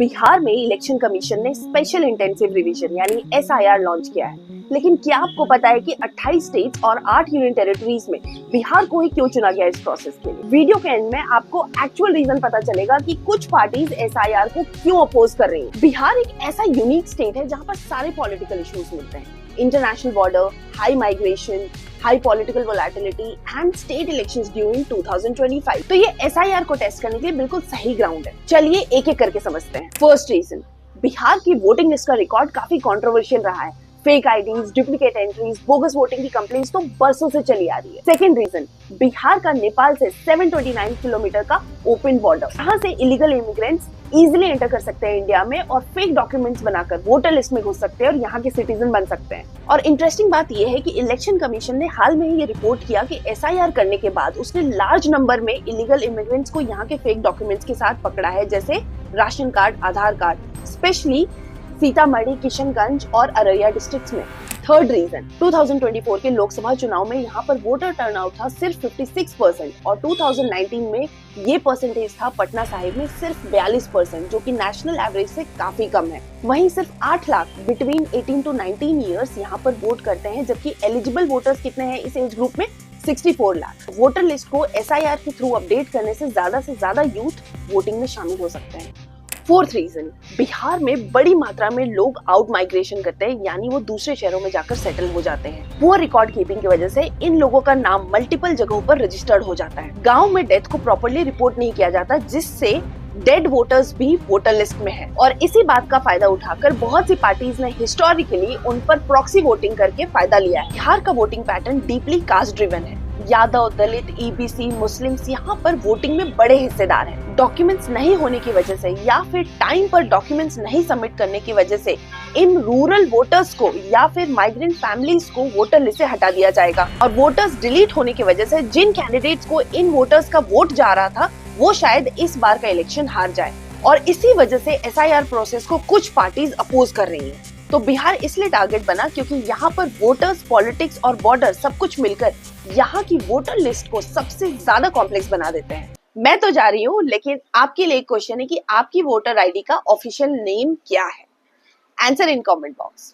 बिहार में election commission ने special intensive revision यानी एसआईआर लॉन्च किया है। लेकिन क्या आपको पता है कि 28 स्टेट्स और 8 यूनियन टेरिटरीज में बिहार को ही क्यों चुना गया इस प्रोसेस के लिए? वीडियो के एंड में आपको एक्चुअल रीजन पता चलेगा कि कुछ पार्टीज एसआईआर को क्यों अपोज कर रही हैं। बिहार एक ऐसा यूनिक स्टेट है जहाँ पर सारे पॉलिटिकल इश्यूज मिलते हैं, international border, high migration, high political volatility and state elections during 2025। तो ये एसआईआर को टेस्ट करने के लिए बिल्कुल सही ग्राउंड है। चलिए एक एक करके समझते हैं। फर्स्ट रीजन, बिहार की वोटिंग लिस्ट का रिकॉर्ड काफी कंट्रोवर्शियल रहा है। Fake IDs, duplicate entries, bogus voting की कंप्लेंट्स तो बरसों से चली आ रही है। सेकंड रीजन, बिहार का नेपाल से 729 किलोमीटर का ओपन बॉर्डर, यहाँ से इलीगल इमिग्रेंट्स इजिली एंटर कर सकते हैं इंडिया में और फेक डॉक्यूमेंट्स बनाकर वोटर लिस्ट में घुस सकते हैं और यहाँ के सिटीजन बन सकते हैं। और इंटरेस्टिंग बात यह है कि इलेक्शन कमीशन ने हाल में ही ये रिपोर्ट किया कि एसआईआर करने के बाद उसने लार्ज नंबर में इलीगल इमिग्रेंट्स को यहाँ के फेक डॉक्यूमेंट्स के साथ पकड़ा है, जैसे राशन कार्ड, आधार कार्ड, स्पेशली सीतामढ़ी, किशनगंज और अररिया डिस्ट्रिक्ट्स में। थर्ड रीजन, 2024 के लोकसभा चुनाव में यहाँ पर वोटर टर्नआउट था सिर्फ 56% और 2019 में ये परसेंटेज था पटना साहिब में सिर्फ 42%, जो कि नेशनल एवरेज से काफी कम है। वहीं सिर्फ 8 लाख बिटवीन 18 टू 19 ईयर्स यहाँ पर वोट करते हैं, जबकि एलिजिबल वोटर्स कितने हैं इस एज ग्रुप में? 64 लाख। वोटर लिस्ट को एसआईआर के थ्रू अपडेट करने से ज्यादा यूथ वोटिंग में शामिल हो सकते हैं। फोर्थ रीजन, बिहार में बड़ी मात्रा में लोग आउट माइग्रेशन करते हैं, यानी वो दूसरे शहरों में जाकर सेटल हो जाते हैं। पुअर रिकॉर्ड कीपिंग की वजह से इन लोगों का नाम मल्टीपल जगहों पर रजिस्टर्ड हो जाता है। गांव में डेथ को प्रॉपर्ली रिपोर्ट नहीं किया जाता, जिससे डेड वोटर्स भी वोटर लिस्ट में है। और इसी बात का फायदा उठाकर बहुत सी पार्टीज ने हिस्टोरिकली उन पर प्रॉक्सी वोटिंग करके फायदा लिया है। बिहार का voting pattern deeply caste driven है। यादव, दलित, ईबीसी, मुस्लिम्स यहाँ पर वोटिंग में बड़े हिस्सेदार हैं। डॉक्यूमेंट्स नहीं होने की वजह से या फिर टाइम पर डॉक्यूमेंट्स नहीं सबमिट करने की वजह से इन रूरल वोटर्स को या फिर माइग्रेंट फैमिलीज को वोटर लिस्ट से हटा दिया जाएगा। और वोटर्स डिलीट होने की वजह से जिन कैंडिडेट्स को इन वोटर्स का वोट जा रहा था वो शायद इस बार का इलेक्शन हार जाए। और इसी वजह से एसआईआर प्रोसेस को कुछ पार्टीज अपोज कर रही हैं। तो बिहार इसलिए टारगेट बना क्योंकि यहाँ पर वोटर्स, पॉलिटिक्स और बॉर्डर सब कुछ मिलकर यहाँ की वोटर लिस्ट को सबसे ज्यादा कॉम्प्लेक्स बना देते हैं। मैं तो जा रही हूँ, लेकिन आपके लिए एक क्वेश्चन है कि आपकी वोटर आईडी का ऑफिशियल नेम क्या है? Answer in comment box.